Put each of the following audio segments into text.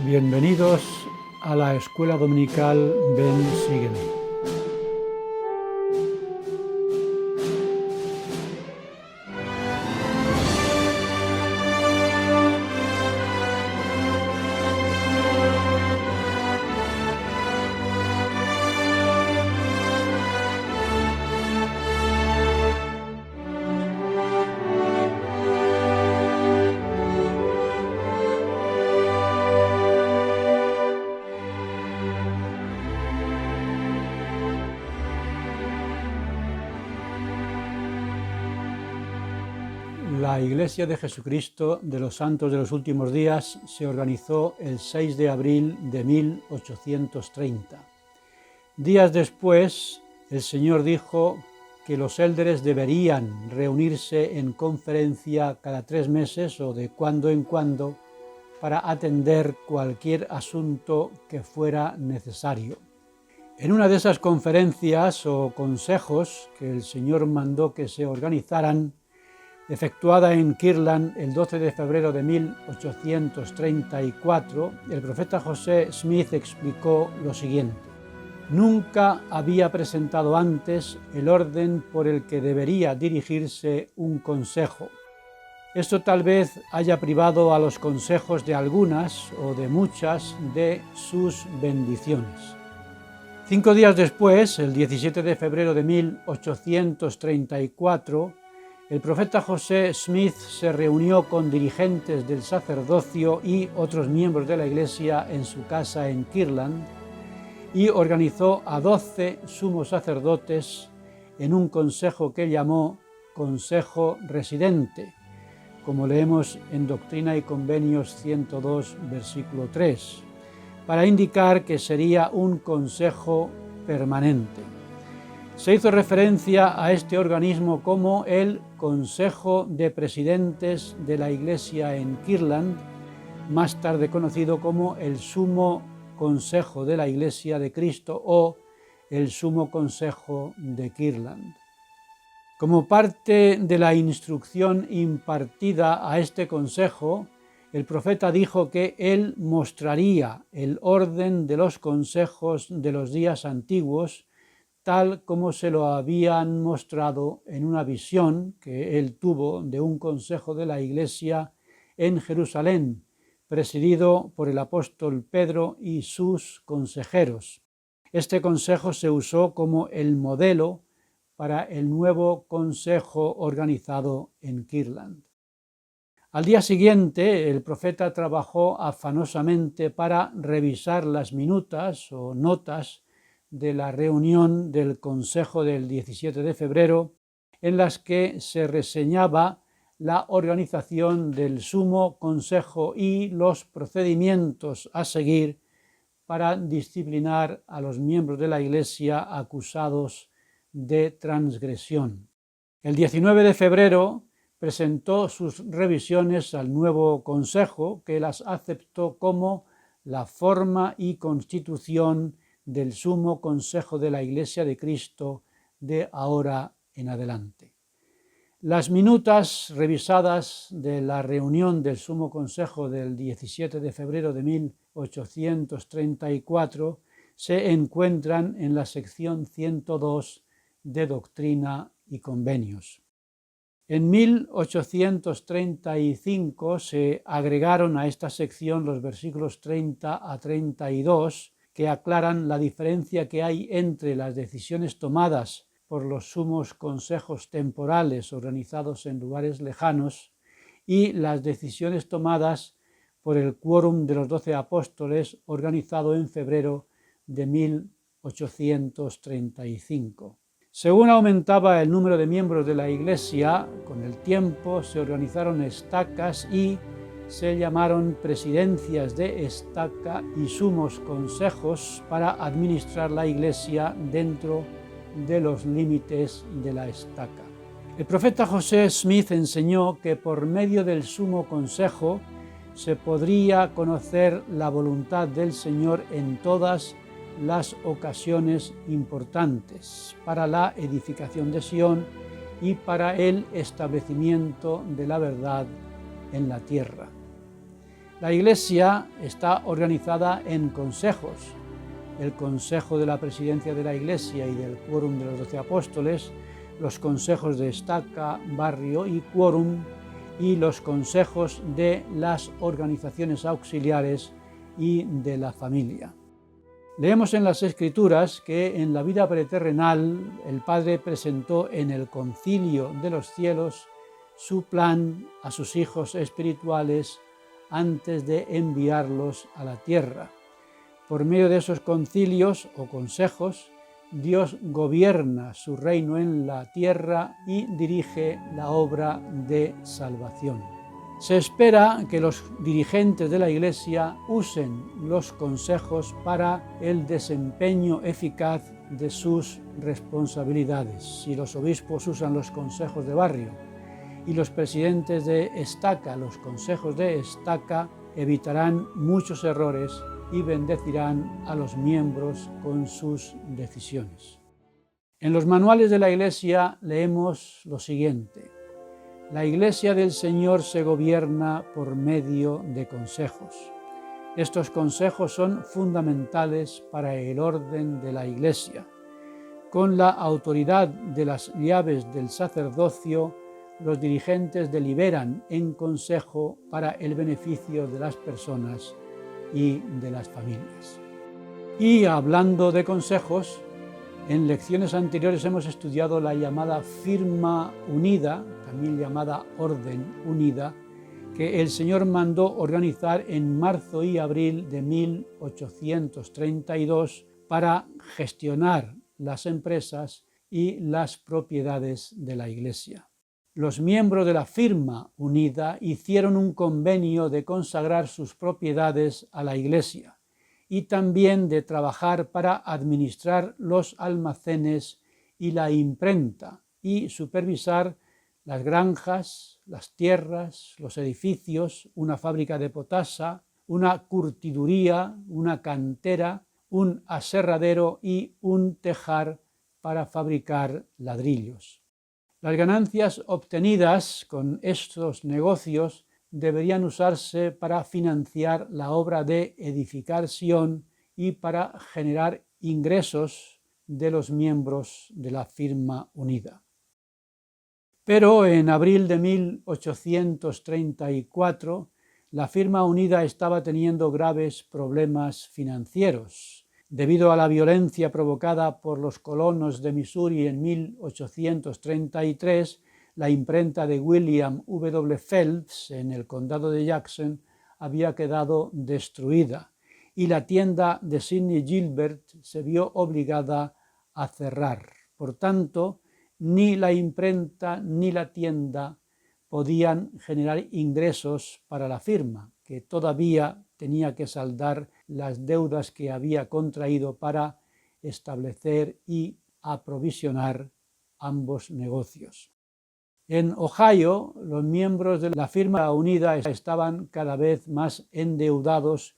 Bienvenidos a la Escuela Dominical Ven, Sígueme. La Iglesia de Jesucristo de los Santos de los Últimos Días se organizó el 6 de abril de 1830. Días después, el Señor dijo que los élderes deberían reunirse en conferencia cada 3 meses o de cuando en cuando para atender cualquier asunto que fuera necesario. En una de esas conferencias o consejos que el Señor mandó que se organizaran, efectuada en Kirtland el 12 de febrero de 1834, el profeta José Smith explicó lo siguiente: nunca había presentado antes el orden por el que debería dirigirse un consejo. Esto tal vez haya privado a los consejos de algunas o de muchas de sus bendiciones. 5 días después, el 17 de febrero de 1834, el profeta José Smith se reunió con dirigentes del sacerdocio y otros miembros de la Iglesia en su casa en Kirtland y organizó a 12 sumos sacerdotes en un consejo que llamó Consejo Residente, como leemos en Doctrina y Convenios 102, versículo 3, para indicar que sería un consejo permanente. Se hizo referencia a este organismo como el Consejo de Presidentes de la Iglesia en Kirtland, más tarde conocido como el Sumo Consejo de la Iglesia de Cristo o el Sumo Consejo de Kirtland. Como parte de la instrucción impartida a este consejo, el profeta dijo que él mostraría el orden de los consejos de los días antiguos, tal como se lo habían mostrado en una visión que él tuvo de un consejo de la Iglesia en Jerusalén, presidido por el apóstol Pedro y sus consejeros. Este consejo se usó como el modelo para el nuevo consejo organizado en Kirtland. Al día siguiente, el profeta trabajó afanosamente para revisar las minutas o notas de la reunión del Consejo del 17 de febrero, en las que se reseñaba la organización del Sumo Consejo y los procedimientos a seguir para disciplinar a los miembros de la Iglesia acusados de transgresión. El 19 de febrero presentó sus revisiones al nuevo Consejo, que las aceptó como la forma y constitución del Sumo Consejo de la Iglesia de Cristo de ahora en adelante. Las minutas revisadas de la reunión del Sumo Consejo del 17 de febrero de 1834 se encuentran en la sección 102 de Doctrina y Convenios. En 1835 se agregaron a esta sección los versículos 30 a 32, que aclaran la diferencia que hay entre las decisiones tomadas por los sumos consejos temporales organizados en lugares lejanos y las decisiones tomadas por el quórum de los 12 apóstoles organizado en febrero de 1835. Según aumentaba el número de miembros de la Iglesia, con el tiempo se organizaron estacas y se llamaron presidencias de estaca y sumos consejos para administrar la Iglesia dentro de los límites de la estaca. El profeta José Smith enseñó que por medio del sumo consejo se podría conocer la voluntad del Señor en todas las ocasiones importantes para la edificación de Sión y para el establecimiento de la verdad en la tierra. La Iglesia está organizada en consejos. El Consejo de la Presidencia de la Iglesia y del Quórum de los 12 Apóstoles, los consejos de estaca, barrio y quórum, y los consejos de las organizaciones auxiliares y de la familia. Leemos en las Escrituras que en la vida preterrenal el Padre presentó en el concilio de los cielos su plan a sus hijos espirituales antes de enviarlos a la tierra. Por medio de esos concilios o consejos, Dios gobierna su reino en la tierra y dirige la obra de salvación. Se espera que los dirigentes de la Iglesia usen los consejos para el desempeño eficaz de sus responsabilidades. Si los obispos usan los consejos de barrio y los presidentes de estaca los consejos de estaca, evitarán muchos errores y bendecirán a los miembros con sus decisiones. En los manuales de la Iglesia leemos lo siguiente: la Iglesia del Señor se gobierna por medio de consejos. Estos consejos son fundamentales para el orden de la Iglesia. Con la autoridad de las llaves del sacerdocio, los dirigentes deliberan en consejo para el beneficio de las personas y de las familias. Y hablando de consejos, en lecciones anteriores hemos estudiado la llamada firma unida, también llamada orden unida, que el Señor mandó organizar en marzo y abril de 1832 para gestionar las empresas y las propiedades de la Iglesia. Los miembros de la firma unida hicieron un convenio de consagrar sus propiedades a la Iglesia y también de trabajar para administrar los almacenes y la imprenta y supervisar las granjas, las tierras, los edificios, una fábrica de potasa, una curtiduría, una cantera, un aserradero y un tejar para fabricar ladrillos. Las ganancias obtenidas con estos negocios deberían usarse para financiar la obra de edificación y para generar ingresos de los miembros de la firma unida. Pero en abril de 1834, la firma unida estaba teniendo graves problemas financieros. Debido a la violencia provocada por los colonos de Missouri en 1833, la imprenta de William W. Phelps en el condado de Jackson había quedado destruida y la tienda de Sidney Gilbert se vio obligada a cerrar. Por tanto, ni la imprenta ni la tienda podían generar ingresos para la firma, que todavía tenía que saldar las deudas que había contraído para establecer y aprovisionar ambos negocios. En Ohio, los miembros de la firma unida estaban cada vez más endeudados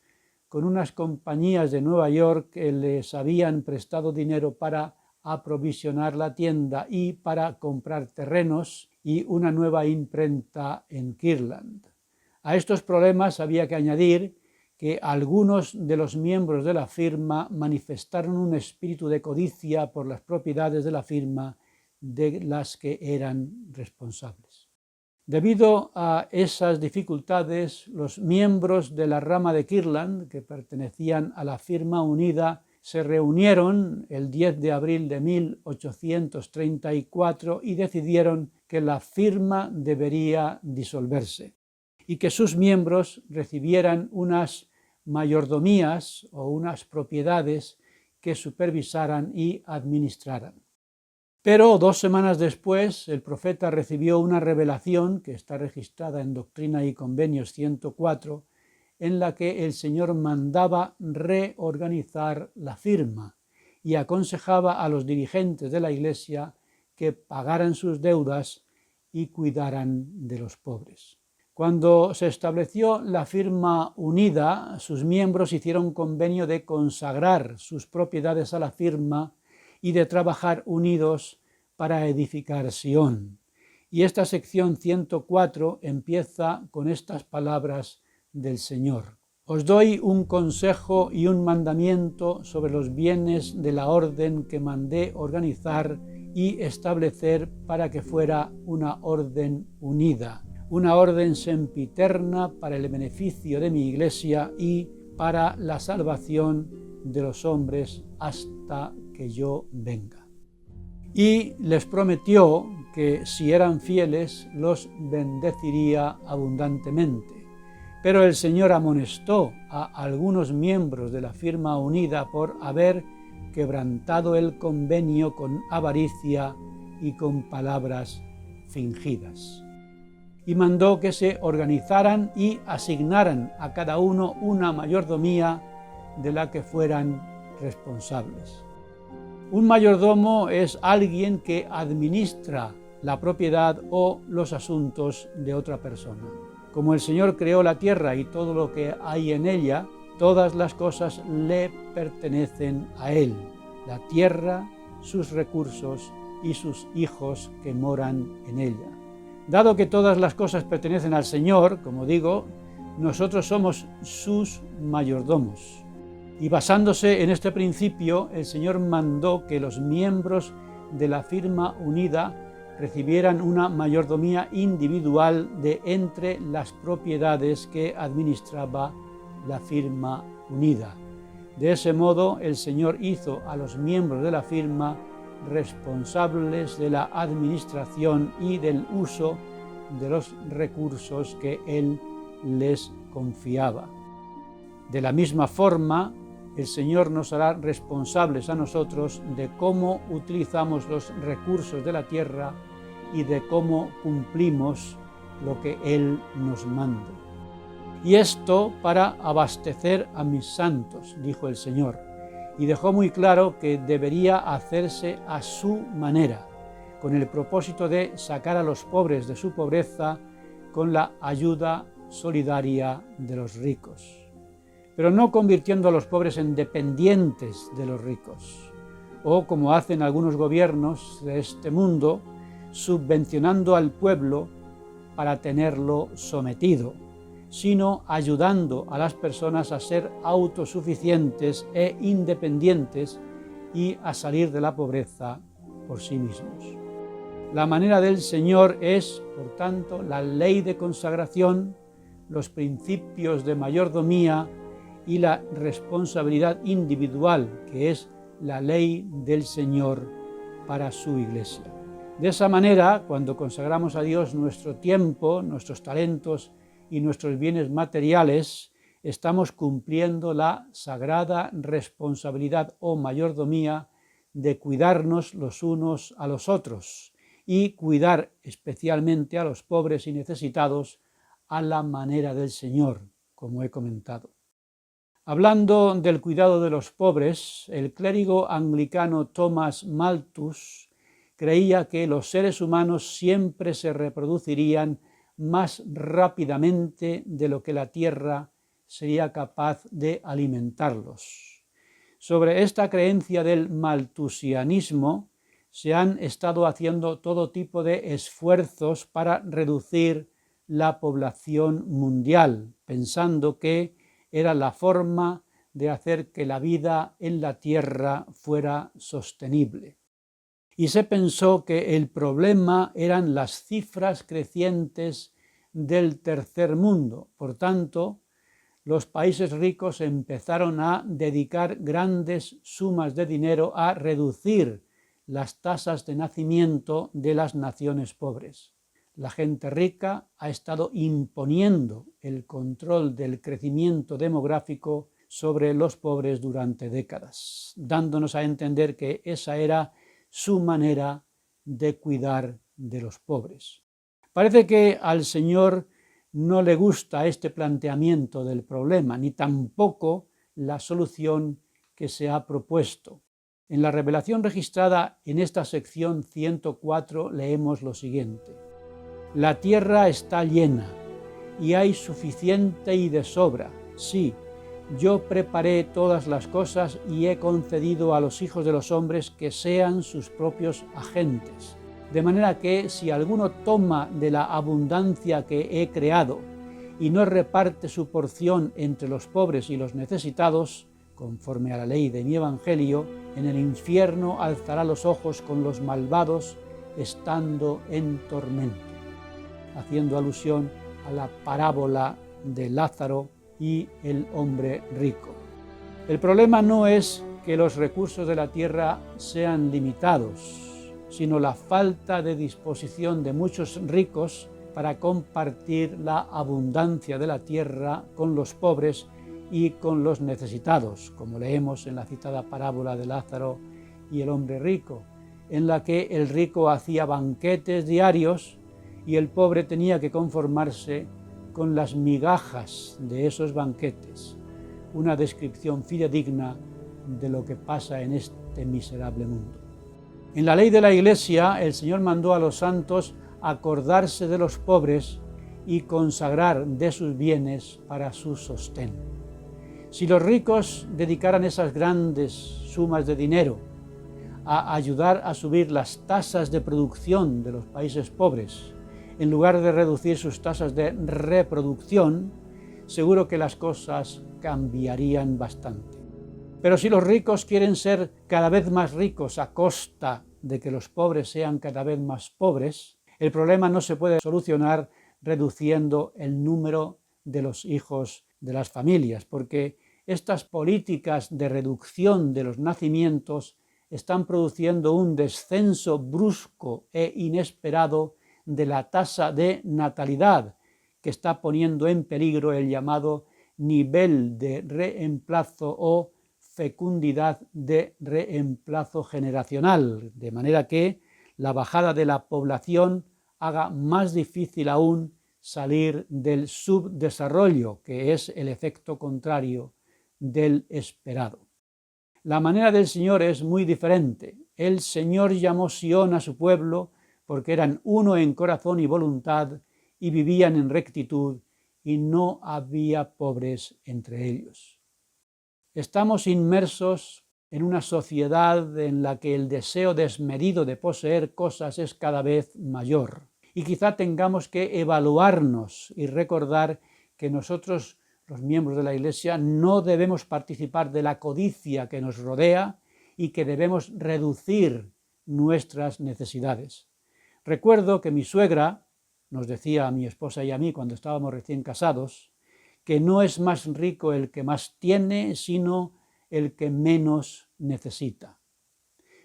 con unas compañías de Nueva York que les habían prestado dinero para aprovisionar la tienda y para comprar terrenos y una nueva imprenta en Kirtland. A estos problemas había que añadir que algunos de los miembros de la firma manifestaron un espíritu de codicia por las propiedades de la firma de las que eran responsables. Debido a esas dificultades, los miembros de la rama de Kirtland, que pertenecían a la firma unida, se reunieron el 10 de abril de 1834 y decidieron que la firma debería disolverse y que sus miembros recibieran unas mayordomías o unas propiedades que supervisaran y administraran. Pero 2 semanas después, el profeta recibió una revelación que está registrada en Doctrina y Convenios 104, en la que el Señor mandaba reorganizar la firma y aconsejaba a los dirigentes de la Iglesia que pagaran sus deudas y cuidaran de los pobres. Cuando se estableció la firma unida, sus miembros hicieron convenio de consagrar sus propiedades a la firma y de trabajar unidos para edificar Sión. Y esta sección 104 empieza con estas palabras del Señor. Os doy un consejo y un mandamiento sobre los bienes de la orden que mandé organizar y establecer para que fuera una orden unida, una orden sempiterna para el beneficio de mi Iglesia y para la salvación de los hombres hasta que yo venga. Y les prometió que si eran fieles los bendeciría abundantemente. Pero el Señor amonestó a algunos miembros de la firma unida por haber quebrantado el convenio con avaricia y con palabras fingidas. Y mandó que se organizaran y asignaran a cada uno una mayordomía de la que fueran responsables. Un mayordomo es alguien que administra la propiedad o los asuntos de otra persona. Como el Señor creó la tierra y todo lo que hay en ella, todas las cosas le pertenecen a Él, la tierra, sus recursos y sus hijos que moran en ella. Dado que todas las cosas pertenecen al Señor, como digo, nosotros somos sus mayordomos. Y basándose en este principio, el Señor mandó que los miembros de la firma unida recibieran una mayordomía individual de entre las propiedades que administraba la firma unida. De ese modo, el Señor hizo a los miembros de la firma responsables de la administración y del uso de los recursos que Él les confiaba. De la misma forma, el Señor nos hará responsables a nosotros de cómo utilizamos los recursos de la tierra y de cómo cumplimos lo que Él nos mande. Y esto para abastecer a mis santos, dijo el Señor, y dejó muy claro que debería hacerse a su manera, con el propósito de sacar a los pobres de su pobreza con la ayuda solidaria de los ricos, pero no convirtiendo a los pobres en dependientes de los ricos, o como hacen algunos gobiernos de este mundo, subvencionando al pueblo para tenerlo sometido, sino ayudando a las personas a ser autosuficientes e independientes y a salir de la pobreza por sí mismos. La manera del Señor es, por tanto, la ley de consagración, los principios de mayordomía y la responsabilidad individual, que es la ley del Señor para su Iglesia. De esa manera, cuando consagramos a Dios nuestro tiempo, nuestros talentos y nuestros bienes materiales, estamos cumpliendo la sagrada responsabilidad o mayordomía de cuidarnos los unos a los otros y cuidar especialmente a los pobres y necesitados a la manera del Señor, como he comentado. Hablando del cuidado de los pobres, el clérigo anglicano Thomas Malthus creía que los seres humanos siempre se reproducirían más rápidamente de lo que la tierra sería capaz de alimentarlos. Sobre esta creencia del malthusianismo se han estado haciendo todo tipo de esfuerzos para reducir la población mundial, pensando que era la forma de hacer que la vida en la tierra fuera sostenible. Y se pensó que el problema eran las cifras crecientes del tercer mundo. Por tanto, los países ricos empezaron a dedicar grandes sumas de dinero a reducir las tasas de nacimiento de las naciones pobres. La gente rica ha estado imponiendo el control del crecimiento demográfico sobre los pobres durante décadas, dándonos a entender que esa era su manera de cuidar de los pobres. Parece que al Señor no le gusta este planteamiento del problema, ni tampoco la solución que se ha propuesto. En la revelación registrada en esta sección 104 leemos lo siguiente: la tierra está llena y hay suficiente y de sobra. Sí, yo preparé todas las cosas y he concedido a los hijos de los hombres que sean sus propios agentes. De manera que si alguno toma de la abundancia que he creado y no reparte su porción entre los pobres y los necesitados, conforme a la ley de mi evangelio, en el infierno alzará los ojos con los malvados, estando en tormento, haciendo alusión a la parábola de Lázaro y el hombre rico. El problema no es que los recursos de la tierra sean limitados, sino la falta de disposición de muchos ricos para compartir la abundancia de la tierra con los pobres y con los necesitados, como leemos en la citada parábola de Lázaro y el hombre rico, en la que el rico hacía banquetes diarios y el pobre tenía que conformarse con las migajas de esos banquetes, una descripción fidedigna de lo que pasa en este miserable mundo. En la ley de la Iglesia, el Señor mandó a los santos acordarse de los pobres y consagrar de sus bienes para su sostén. Si los ricos dedicaran esas grandes sumas de dinero a ayudar a subir las tasas de producción de los países pobres, en lugar de reducir sus tasas de reproducción, seguro que las cosas cambiarían bastante. Pero si los ricos quieren ser cada vez más ricos a costa de que los pobres sean cada vez más pobres, el problema no se puede solucionar reduciendo el número de los hijos de las familias, porque estas políticas de reducción de los nacimientos están produciendo un descenso brusco e inesperado de la tasa de natalidad, que está poniendo en peligro el llamado nivel de reemplazo o fecundidad de reemplazo generacional, de manera que la bajada de la población haga más difícil aún salir del subdesarrollo, que es el efecto contrario del esperado. La manera del Señor es muy diferente. El Señor llamó Sión a su pueblo porque eran uno en corazón y voluntad y vivían en rectitud y no había pobres entre ellos. Estamos inmersos en una sociedad en la que el deseo desmedido de poseer cosas es cada vez mayor y quizá tengamos que evaluarnos y recordar que nosotros, los miembros de la Iglesia, no debemos participar de la codicia que nos rodea y que debemos reducir nuestras necesidades. Recuerdo que mi suegra nos decía a mi esposa y a mí cuando estábamos recién casados que no es más rico el que más tiene, sino el que menos necesita.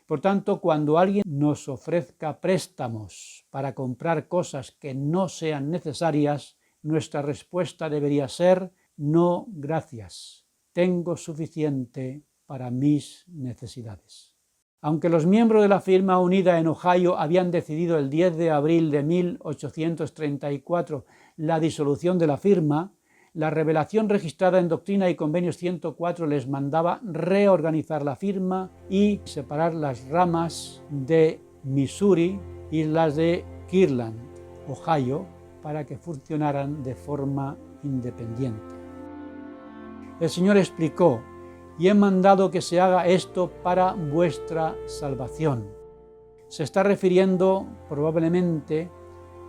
Por tanto, cuando alguien nos ofrezca préstamos para comprar cosas que no sean necesarias, nuestra respuesta debería ser: no, gracias, tengo suficiente para mis necesidades. Aunque los miembros de la firma unida en Ohio habían decidido el 10 de abril de 1834 la disolución de la firma, la revelación registrada en Doctrina y Convenios 104 les mandaba reorganizar la firma y separar las ramas de Missouri y las de Kirtland, Ohio, para que funcionaran de forma independiente. El Señor explicó: y he mandado que se haga esto para vuestra salvación. Se está refiriendo probablemente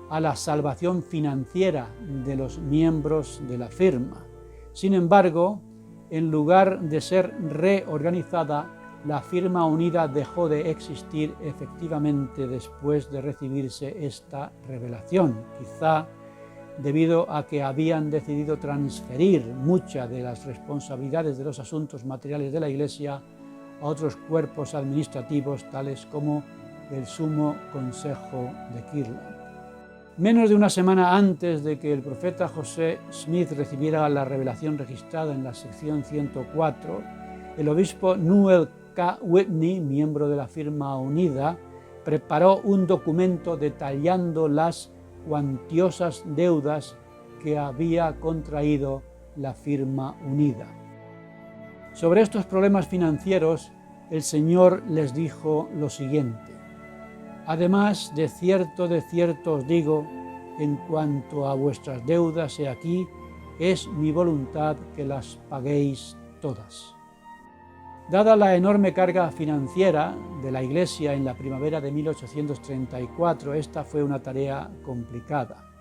a la salvación financiera de los miembros de la firma. Sin embargo, en lugar de ser reorganizada, la firma unida dejó de existir efectivamente después de recibirse esta revelación, quizá debido a que habían decidido transferir muchas de las responsabilidades de los asuntos materiales de la Iglesia a otros cuerpos administrativos, tales como el Sumo Consejo de Kirtland. Menos de una semana antes de que el profeta José Smith recibiera la revelación registrada en la sección 104, el obispo Newell K. Whitney, miembro de la firma unida, preparó un documento detallando las cuantiosas deudas que había contraído la firma unida. Sobre estos problemas financieros, el Señor les dijo lo siguiente: además, de cierto os digo, en cuanto a vuestras deudas, he aquí, es mi voluntad que las paguéis todas. Dada la enorme carga financiera de la Iglesia en la primavera de 1834, esta fue una tarea complicada.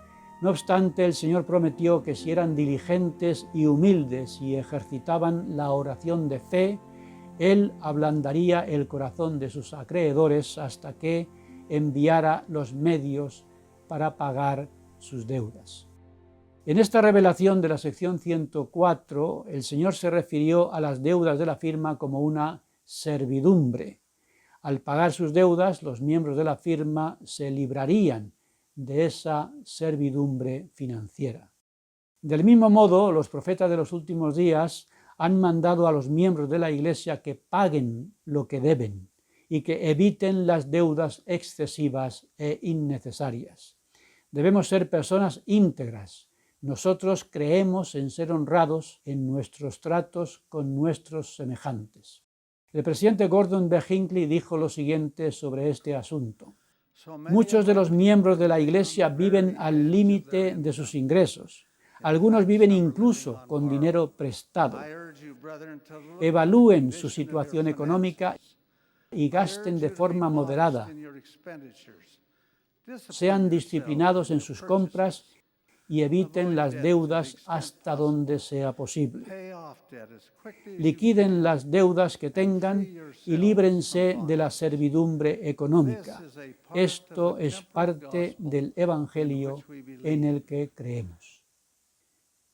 No obstante, el Señor prometió que si eran diligentes y humildes y ejercitaban la oración de fe, Él ablandaría el corazón de sus acreedores hasta que enviara los medios para pagar sus deudas. En esta revelación de la sección 104, el Señor se refirió a las deudas de la firma como una servidumbre. Al pagar sus deudas, los miembros de la firma se librarían de esa servidumbre financiera. Del mismo modo, los profetas de los últimos días han mandado a los miembros de la Iglesia que paguen lo que deben y que eviten las deudas excesivas e innecesarias. Debemos ser personas íntegras. Nosotros creemos en ser honrados en nuestros tratos con nuestros semejantes. El presidente Gordon B. Hinckley dijo lo siguiente sobre este asunto: muchos de los miembros de la Iglesia viven al límite de sus ingresos. Algunos viven incluso con dinero prestado. Evalúen su situación económica y gasten de forma moderada. Sean disciplinados en sus compras y eviten las deudas hasta donde sea posible. Liquiden las deudas que tengan y líbrense de la servidumbre económica. Esto es parte del Evangelio en el que creemos.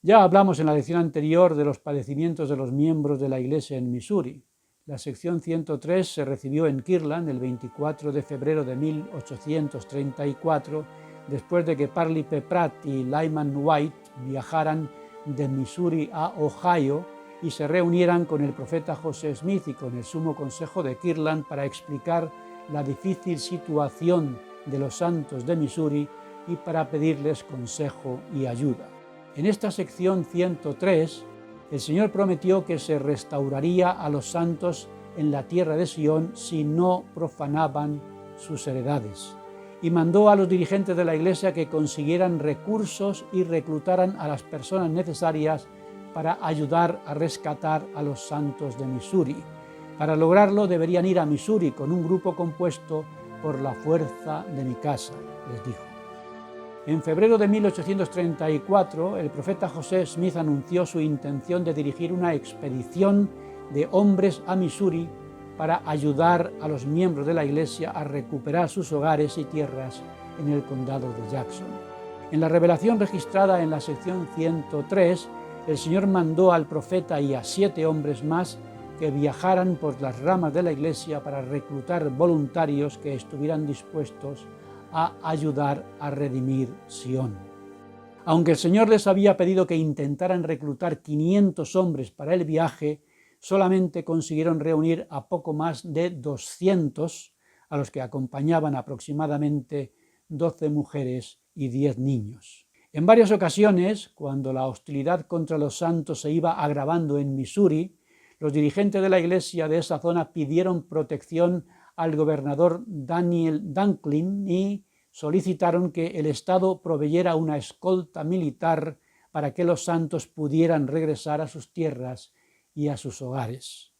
Ya hablamos en la lección anterior de los padecimientos de los miembros de la Iglesia en Missouri. La sección 103 se recibió en Kirtland el 24 de febrero de 1834, después de que Parley P. Pratt y Lyman White viajaran de Missouri a Ohio y se reunieran con el profeta José Smith y con el Sumo Consejo de Kirtland para explicar la difícil situación de los santos de Missouri y para pedirles consejo y ayuda. En esta sección 103, el Señor prometió que se restauraría a los santos en la tierra de Sion si no profanaban sus heredades, y mandó a los dirigentes de la Iglesia que consiguieran recursos y reclutaran a las personas necesarias para ayudar a rescatar a los santos de Missouri. Para lograrlo deberían ir a Missouri con un grupo compuesto por la fuerza de mi casa, les dijo. En febrero de 1834, el profeta José Smith anunció su intención de dirigir una expedición de hombres a Missouri para ayudar a los miembros de la Iglesia a recuperar sus hogares y tierras en el condado de Jackson. En la revelación registrada en la sección 103, el Señor mandó al profeta y a 7 hombres más que viajaran por las ramas de la Iglesia para reclutar voluntarios que estuvieran dispuestos a ayudar a redimir Sion. Aunque el Señor les había pedido que intentaran reclutar 500 hombres para el viaje, solamente consiguieron reunir a poco más de 200, a los que acompañaban aproximadamente 12 mujeres y 10 niños. En varias ocasiones, cuando la hostilidad contra los santos se iba agravando en Missouri, los dirigentes de la Iglesia de esa zona pidieron protección al gobernador Daniel Dunklin y solicitaron que el Estado proveyera una escolta militar para que los santos pudieran regresar a sus tierras y a sus hogares.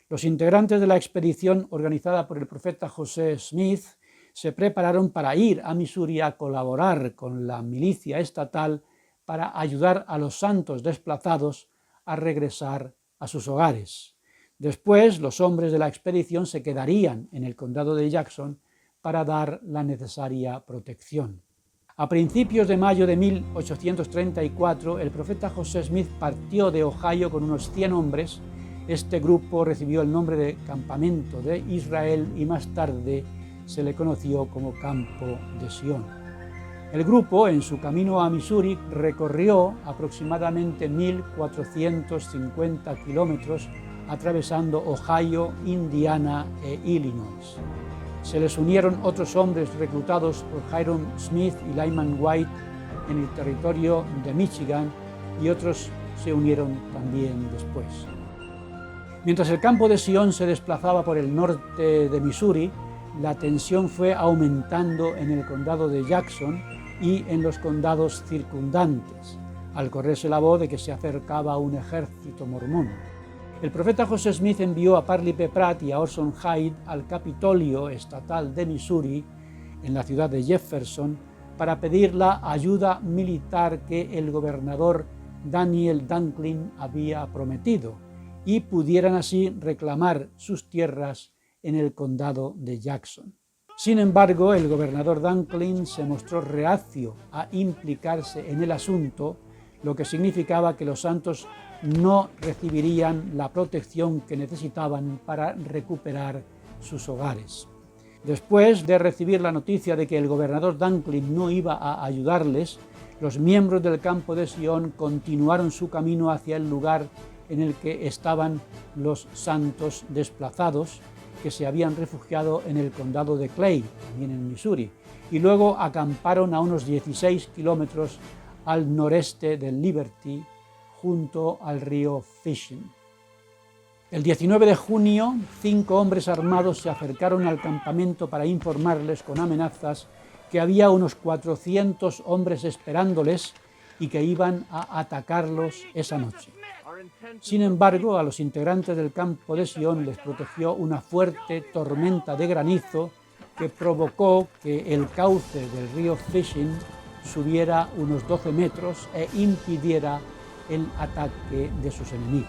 Los integrantes de la expedición organizada por el profeta José Smith se prepararon para ir a Missouri a colaborar con la milicia estatal para ayudar a los santos desplazados a regresar a sus hogares. Después, los hombres de la expedición se quedarían en el condado de Jackson para dar la necesaria protección. A principios de mayo de 1834, el profeta José Smith partió de Ohio con unos 100 hombres. Este grupo recibió el nombre de Campamento de Israel y más tarde se le conoció como Campo de Sion. El grupo, en su camino a Missouri, recorrió aproximadamente 1.450 kilómetros atravesando Ohio, Indiana e Illinois. Se les unieron otros hombres reclutados por Hyrum Smith y Lyman White en el territorio de Michigan y otros se unieron también después. Mientras el campo de Sion se desplazaba por el norte de Missouri, la tensión fue aumentando en el condado de Jackson y en los condados circundantes, al correrse la voz de que se acercaba un ejército mormón. El profeta José Smith envió a Parley P. Pratt y a Orson Hyde al Capitolio Estatal de Missouri, en la ciudad de Jefferson, para pedir la ayuda militar que el gobernador Daniel Dunklin había prometido y pudieran así reclamar sus tierras en el condado de Jackson. Sin embargo, el gobernador Dunklin se mostró reacio a implicarse en el asunto, lo que significaba que los santos no recibirían la protección que necesitaban para recuperar sus hogares. Después de recibir la noticia de que el gobernador Dunklin no iba a ayudarles, los miembros del campo de Sion continuaron su camino hacia el lugar en el que estaban los santos desplazados, que se habían refugiado en el condado de Clay, también en Missouri, y luego acamparon a unos 16 kilómetros al noreste de Liberty, junto al río Fishing. El 19 de junio, 5 hombres armados se acercaron al campamento para informarles con amenazas que había unos 400 hombres esperándoles y que iban a atacarlos esa noche. Sin embargo, a los integrantes del campo de Sion les protegió una fuerte tormenta de granizo que provocó que el cauce del río Fishing subiera unos 12 metros e impidiera el ataque de sus enemigos.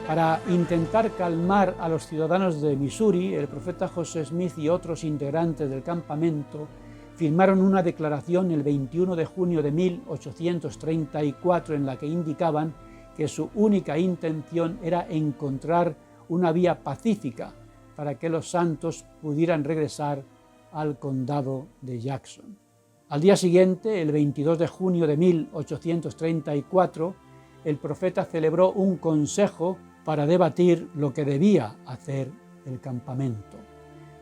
Para intentar calmar a los ciudadanos de Missouri, el profeta José Smith y otros integrantes del campamento firmaron una declaración el 21 de junio de 1834 en la que indicaban que su única intención era encontrar una vía pacífica para que los santos pudieran regresar al condado de Jackson. Al día siguiente, el 22 de junio de 1834, el profeta celebró un consejo para debatir lo que debía hacer el campamento.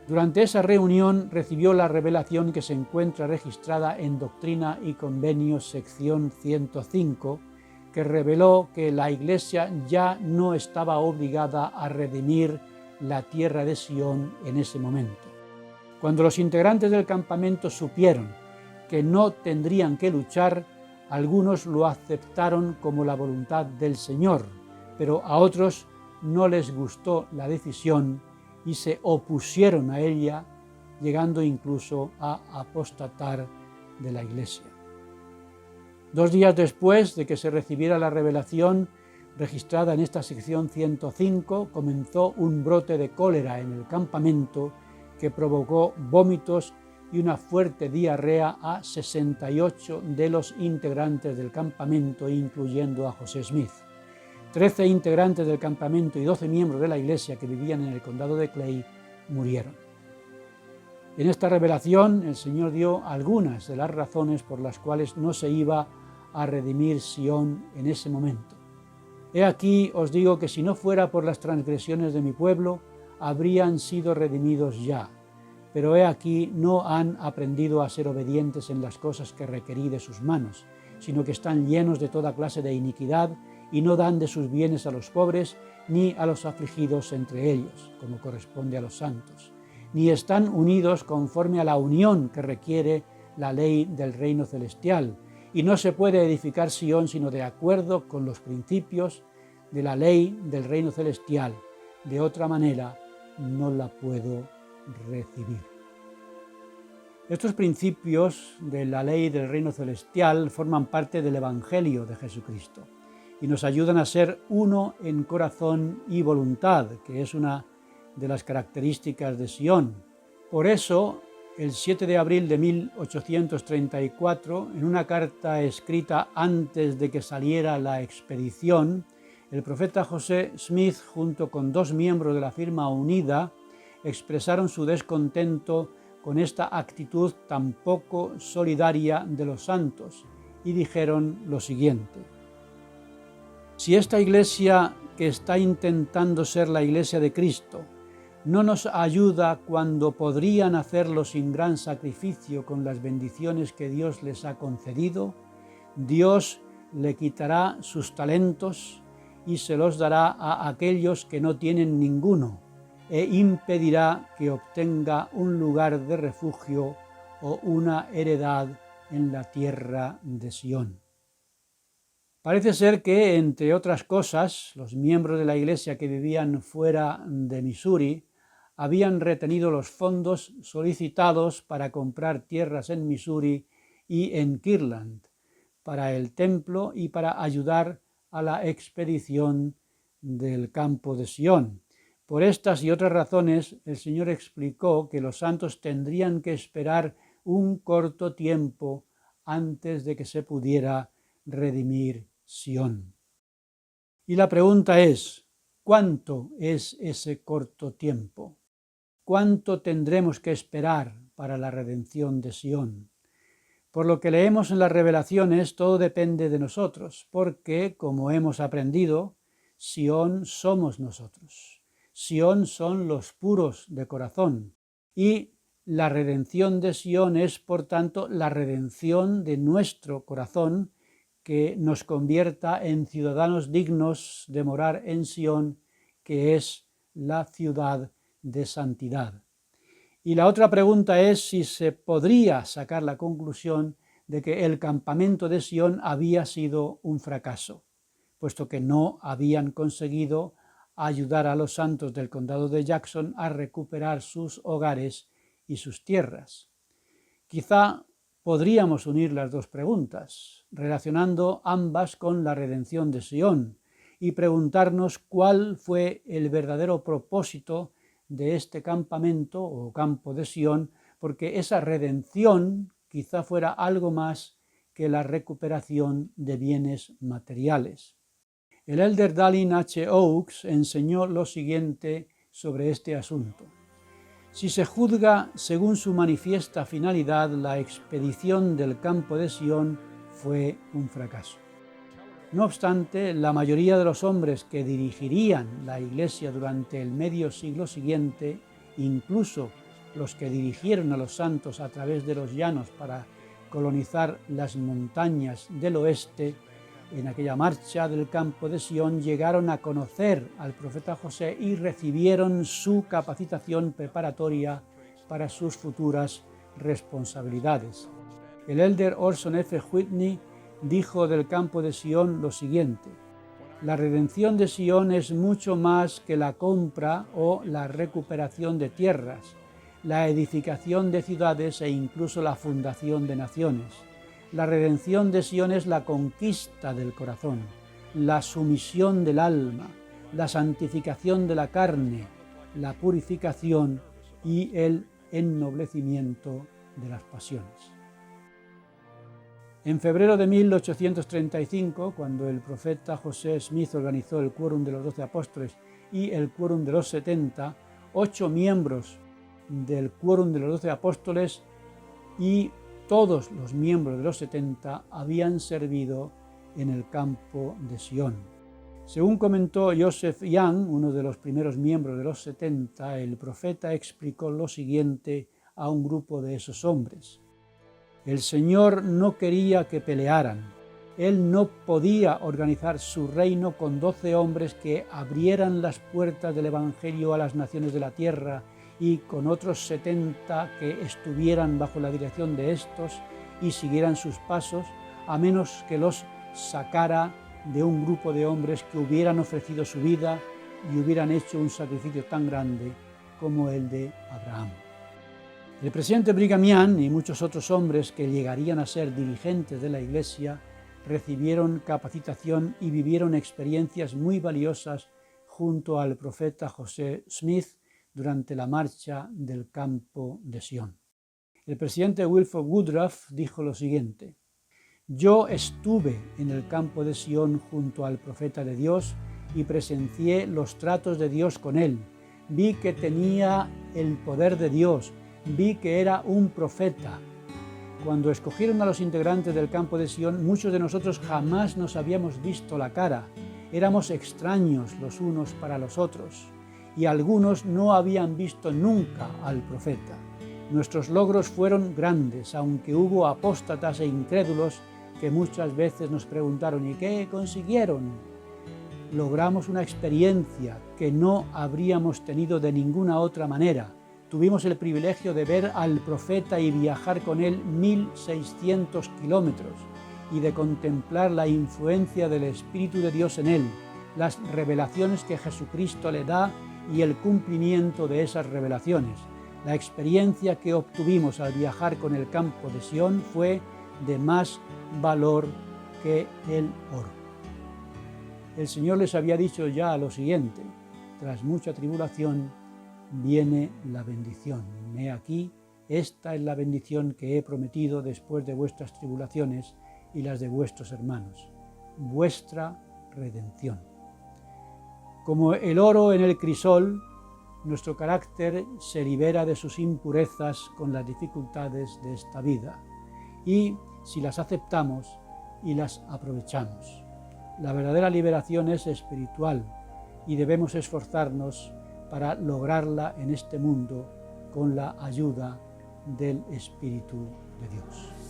Durante esa reunión recibió la revelación que se encuentra registrada en Doctrina y Convenios, sección 105, que reveló que la Iglesia ya no estaba obligada a redimir la tierra de Sion en ese momento. Cuando los integrantes del campamento supieron que no tendrían que luchar, algunos lo aceptaron como la voluntad del Señor, pero a otros no les gustó la decisión y se opusieron a ella, llegando incluso a apostatar de la Iglesia. 2 días después de que se recibiera la revelación registrada en esta sección 105, comenzó un brote de cólera en el campamento que provocó vómitos y una fuerte diarrea a 68 de los integrantes del campamento, incluyendo a José Smith. 13 integrantes del campamento y 12 miembros de la iglesia que vivían en el condado de Clay murieron. En esta revelación el Señor dio algunas de las razones por las cuales no se iba a redimir Sion en ese momento. He aquí os digo que si no fuera por las transgresiones de mi pueblo, habrían sido redimidos ya. Pero he aquí no han aprendido a ser obedientes en las cosas que requerí de sus manos, sino que están llenos de toda clase de iniquidad y no dan de sus bienes a los pobres ni a los afligidos entre ellos, como corresponde a los santos, ni están unidos conforme a la unión que requiere la ley del reino celestial, y no se puede edificar Sion sino de acuerdo con los principios de la ley del reino celestial. De otra manera no la puedo recibir. Estos principios de la ley del reino celestial forman parte del Evangelio de Jesucristo y nos ayudan a ser uno en corazón y voluntad, que es una de las características de Sion. Por eso, el 7 de abril de 1834, en una carta escrita antes de que saliera la expedición, el profeta José Smith, junto con 2 miembros de la firma unida, expresaron su descontento con esta actitud tan poco solidaria de los santos y dijeron lo siguiente: si esta iglesia que está intentando ser la iglesia de Cristo no nos ayuda cuando podrían hacerlo sin gran sacrificio con las bendiciones que Dios les ha concedido, Dios le quitará sus talentos y se los dará a aquellos que no tienen ninguno, e impedirá que obtenga un lugar de refugio o una heredad en la tierra de Sión. Parece ser que, entre otras cosas, los miembros de la Iglesia que vivían fuera de Missouri habían retenido los fondos solicitados para comprar tierras en Missouri y en Kirtland, para el templo y para ayudar a la expedición del campo de Sión. Por estas y otras razones, el Señor explicó que los santos tendrían que esperar un corto tiempo antes de que se pudiera redimir Sión. Y la pregunta es, ¿cuánto es ese corto tiempo? ¿Cuánto tendremos que esperar para la redención de Sión? Por lo que leemos en las revelaciones, todo depende de nosotros, porque, como hemos aprendido, Sión somos nosotros. Sión son los puros de corazón, y la redención de Sión es, por tanto, la redención de nuestro corazón, que nos convierta en ciudadanos dignos de morar en Sión, que es la ciudad de santidad. Y la otra pregunta es si se podría sacar la conclusión de que el campamento de Sión había sido un fracaso, puesto que no habían conseguido ayudar a los santos del condado de Jackson a recuperar sus hogares y sus tierras. Quizá podríamos unir las dos preguntas, relacionando ambas con la redención de Sión, y preguntarnos cuál fue el verdadero propósito de este campamento o campo de Sión, porque esa redención quizá fuera algo más que la recuperación de bienes materiales. El elder Dallin H. Oaks enseñó lo siguiente sobre este asunto. Si se juzga según su manifiesta finalidad, la expedición del campo de Sión fue un fracaso. No obstante, la mayoría de los hombres que dirigirían la Iglesia durante el medio siglo siguiente, incluso los que dirigieron a los santos a través de los llanos para colonizar las montañas del oeste, en aquella marcha del campo de Sión llegaron a conocer al profeta José y recibieron su capacitación preparatoria para sus futuras responsabilidades. El elder Orson F. Whitney dijo del campo de Sión lo siguiente: la redención de Sión es mucho más que la compra o la recuperación de tierras, la edificación de ciudades e incluso la fundación de naciones. La redención de Sión es la conquista del corazón, la sumisión del alma, la santificación de la carne, la purificación y el ennoblecimiento de las pasiones. En febrero de 1835, cuando el profeta José Smith organizó el Quórum de los 12 Apóstoles y el Quórum de los 70, 8 miembros del Quórum de los 12 Apóstoles y todos los miembros de los 70 habían servido en el campo de Sión. Según comentó Joseph Young, uno de los primeros miembros de los 70, el profeta explicó lo siguiente a un grupo de esos hombres. El Señor no quería que pelearan. Él no podía organizar su reino con 12 hombres que abrieran las puertas del Evangelio a las naciones de la tierra y con otros 70 que estuvieran bajo la dirección de estos y siguieran sus pasos, a menos que los sacara de un grupo de hombres que hubieran ofrecido su vida y hubieran hecho un sacrificio tan grande como el de Abraham. El presidente Brigham Young y muchos otros hombres que llegarían a ser dirigentes de la Iglesia recibieron capacitación y vivieron experiencias muy valiosas junto al profeta José Smith durante la marcha del campo de Sión. El presidente Wilford Woodruff dijo lo siguiente: yo estuve en el campo de Sión junto al profeta de Dios y presencié los tratos de Dios con él. Vi que tenía el poder de Dios, vi que era un profeta. Cuando escogieron a los integrantes del campo de Sión, muchos de nosotros jamás nos habíamos visto la cara. Éramos extraños los unos para los otros y algunos no habían visto nunca al profeta. Nuestros logros fueron grandes, aunque hubo apóstatas e incrédulos que muchas veces nos preguntaron: ¿y qué consiguieron? logramos una experiencia que no habríamos tenido de ninguna otra manera. Tuvimos el privilegio de ver al profeta y viajar con él 1600 kilómetros y de contemplar la influencia del Espíritu de Dios en él, las revelaciones que Jesucristo le da y el cumplimiento de esas revelaciones. La experiencia que obtuvimos al viajar con el campo de Sión fue de más valor que el oro. El Señor les había dicho ya lo siguiente: tras mucha tribulación viene la bendición. He aquí, esta es la bendición que he prometido después de vuestras tribulaciones y las de vuestros hermanos, vuestra redención. Como el oro en el crisol, nuestro carácter se libera de sus impurezas con las dificultades de esta vida, y si las aceptamos y las aprovechamos. La verdadera liberación es espiritual y debemos esforzarnos para lograrla en este mundo con la ayuda del Espíritu de Dios.